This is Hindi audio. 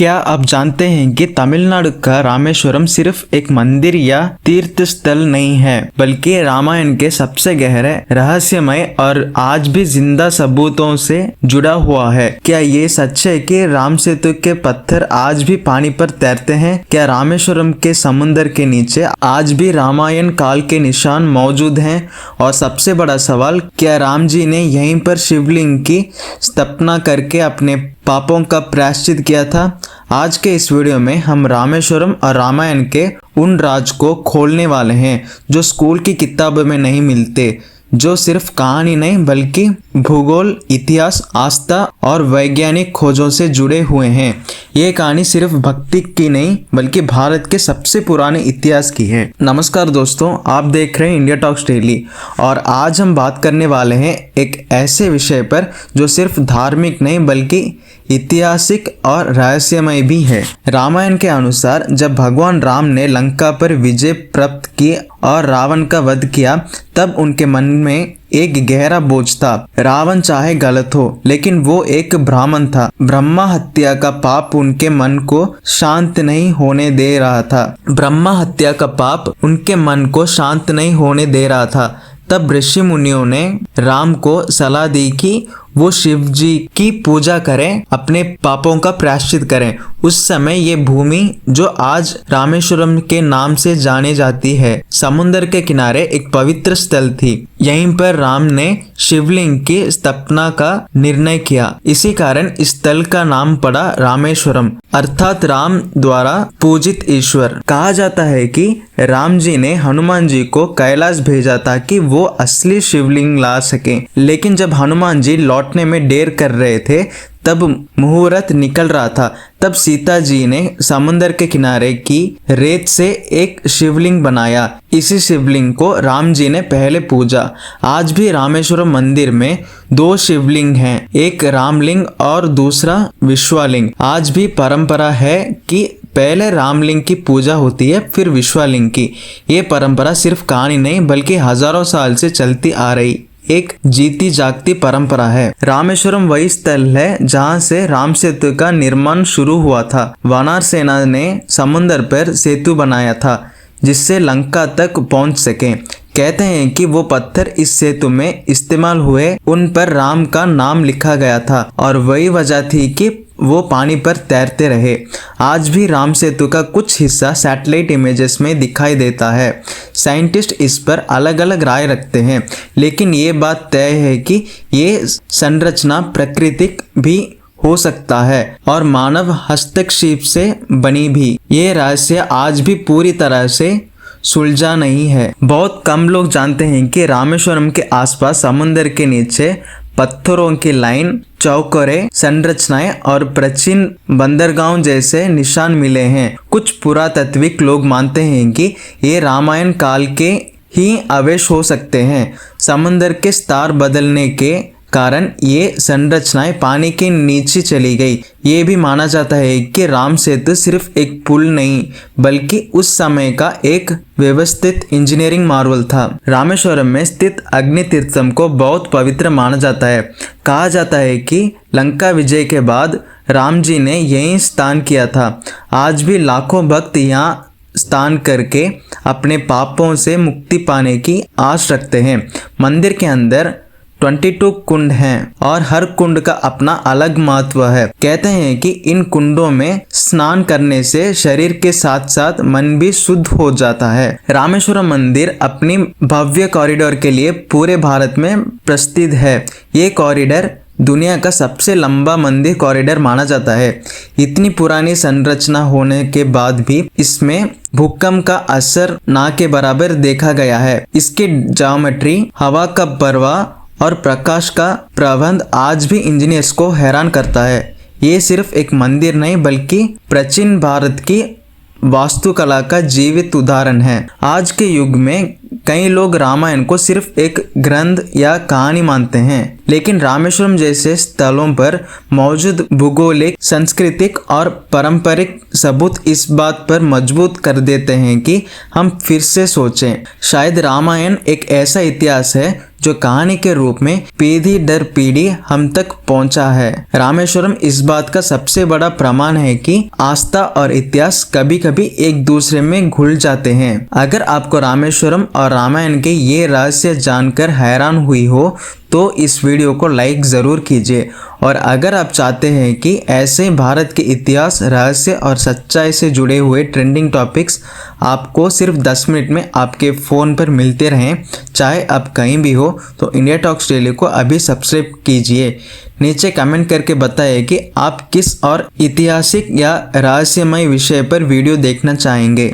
क्या आप जानते हैं कि तमिलनाडु का रामेश्वरम सिर्फ एक मंदिर या तीर्थ स्थल नहीं है, बल्कि रामायण के सबसे गहरे, रहस्यमय और आज भी जिंदा सबूतों से जुड़ा हुआ है। क्या ये सच है कि राम सेतु के पत्थर आज भी पानी पर तैरते हैं? क्या रामेश्वरम के समुद्र के नीचे आज भी रामायण काल के निशान मौजूद हैं? और सबसे बड़ा सवाल, क्या राम जी ने यहीं पर शिवलिंग की स्थापना करके अपने पापों का प्रायश्चित किया था? आज के इस वीडियो में हम रामेश्वरम और रामायण के उन राज को खोलने वाले हैं जो स्कूल की किताबों में नहीं मिलते, जो सिर्फ कहानी नहीं बल्कि भूगोल, इतिहास, आस्था और वैज्ञानिक खोजों से जुड़े हुए हैं। ये कहानी सिर्फ भक्ति की नहीं बल्कि भारत के सबसे पुराने इतिहास की है। नमस्कार दोस्तों, आप देख रहे हैं इंडिया टॉक्स डेली और आज हम बात करने वाले हैं एक ऐसे विषय पर जो सिर्फ धार्मिक नहीं बल्कि ऐतिहासिक और रहस्यमय भी है। रामायण के अनुसार जब भगवान राम ने लंका पर विजय प्राप्त की और रावण का वध किया, तब उनके मन में एक गहरा बोझ था। रावण चाहे गलत हो, लेकिन वो एक ब्राह्मण था। ब्रह्मा हत्या का पाप उनके मन को शांत नहीं होने दे रहा था। ब्रह्मा हत्या का पाप उनके मन को शांत नहीं होने दे रहा था। तब ऋषि मुनियों ने राम को सलाह दी कि वो शिव जी की पूजा करें, अपने पापों का प्रायश्चित करें। उस समय ये भूमि जो आज रामेश्वरम के नाम से जाने जाती है, समुद्र के किनारे एक पवित्र स्थल थी। यहीं पर राम ने शिवलिंग की स्थापना का निर्णय किया। इसी कारण इस स्थल का नाम पड़ा रामेश्वरम, अर्थात राम द्वारा पूजित ईश्वर। कहा जाता है कि राम जी ने हनुमान जी को कैलाश भेजा ताकि वो असली शिवलिंग ला सके, लेकिन जब हनुमान जी लौटने में देर कर रहे थे, तब मुहूर्त निकल रहा था। तब सीता जी ने समुद्र के किनारे की रेत से एक शिवलिंग बनाया। इसी शिवलिंग को राम जी ने पहले पूजा। आज भी रामेश्वरम मंदिर में दो शिवलिंग हैं, एक रामलिंग और दूसरा विश्वलिंग। आज भी परंपरा है कि पहले रामलिंग की पूजा होती है, फिर विश्वलिंग की। ये परंपरा सिर्फ कहानी नहीं बल्कि हजारों साल से चलती आ रही एक जीती जागती परंपरा है। रामेश्वरम वही स्थल है जहां से राम सेतु का निर्माण शुरू हुआ था। वानर सेना ने समुद्र पर सेतु बनाया था जिससे लंका तक पहुंच सके। कहते हैं कि वो पत्थर इस सेतु में इस्तेमाल हुए, उन पर राम का नाम लिखा गया था और वही वजह थी कि वो पानी पर तैरते रहे। आज भी राम सेतु का कुछ हिस्सा सैटेलाइट इमेजेस में दिखाई देता है। साइंटिस्ट इस पर अलग अलग राय रखते हैं, लेकिन ये बात तय है कि ये संरचना प्राकृतिक भी हो सकता है और मानव हस्तक्षेप से बनी भी। ये रहस्य आज भी पूरी तरह से सुलझा नहीं है। बहुत कम लोग जानते हैं कि रामेश्वरम के आसपास समुद्र के नीचे पत्थरों की लाइन, चौकोरे संरचनाएं और प्राचीन बंदरगाह जैसे निशान मिले हैं। कुछ पुरातात्विक लोग मानते हैं कि ये रामायण काल के ही अवशेष हो सकते हैं। समुद्र के स्तर बदलने के कारण ये संरचनाएं पानी के नीचे चली गई। ये भी माना जाता है कि राम सेतु सिर्फ एक पुल नहीं बल्कि उस समय का एक व्यवस्थित इंजीनियरिंग मार्वल था। रामेश्वरम में स्थित अग्नि तीर्थम को बहुत पवित्र माना जाता है। कहा जाता है कि लंका विजय के बाद राम जी ने यहीं स्नान किया था। आज भी लाखों भक्त यहाँ स्नान करके अपने पापों से मुक्ति पाने की आस रखते हैं। मंदिर के अंदर 22 कुंड हैं और हर कुंड का अपना अलग महत्व है। कहते हैं कि इन कुंडों में स्नान करने से शरीर के साथ साथ मन भी शुद्ध हो जाता है। रामेश्वरम मंदिर अपनी भव्य कॉरिडोर के लिए पूरे भारत में प्रसिद्ध है। ये कॉरिडोर दुनिया का सबसे लंबा मंदिर कॉरिडोर माना जाता है। इतनी पुरानी संरचना होने के बाद भी इसमें भूकंप का असर ना के बराबर देखा गया है। इसकी ज्योमेट्री, हवा का प्रवाह और प्रकाश का प्रबंध आज भी इंजीनियर्स को हैरान करता है। ये सिर्फ एक मंदिर नहीं बल्कि प्राचीन भारत की वास्तुकला का जीवित उदाहरण है। आज के युग में कई लोग रामायण को सिर्फ एक ग्रंथ या कहानी मानते हैं, लेकिन रामेश्वरम जैसे स्थलों पर मौजूद भूगोलिक, सांस्कृतिक और पारंपरिक सबूत इस बात पर मजबूत कर देते हैं कि हम फिर से सोचें। शायद रामायण एक ऐसा इतिहास है जो कहानी के रूप में पीढ़ी दर पीढ़ी हम तक पहुंचा है। रामेश्वरम इस बात का सबसे बड़ा प्रमाण है कि आस्था और इतिहास कभी कभी एक दूसरे में घुल जाते हैं। अगर आपको रामेश्वरम और रामायण के ये रहस्य जानकर हैरान हुई हो तो इस वीडियो को लाइक ज़रूर कीजिए। और अगर आप चाहते हैं कि ऐसे भारत के इतिहास, रहस्य और सच्चाई से जुड़े हुए ट्रेंडिंग टॉपिक्स आपको सिर्फ 10 मिनट में आपके फ़ोन पर मिलते रहें, चाहे आप कहीं भी हो, तो इंडिया टॉक्स डेली को अभी सब्सक्राइब कीजिए। नीचे कमेंट करके बताइए कि आप किस और ऐतिहासिक या रहस्यमय विषय पर वीडियो देखना चाहेंगे।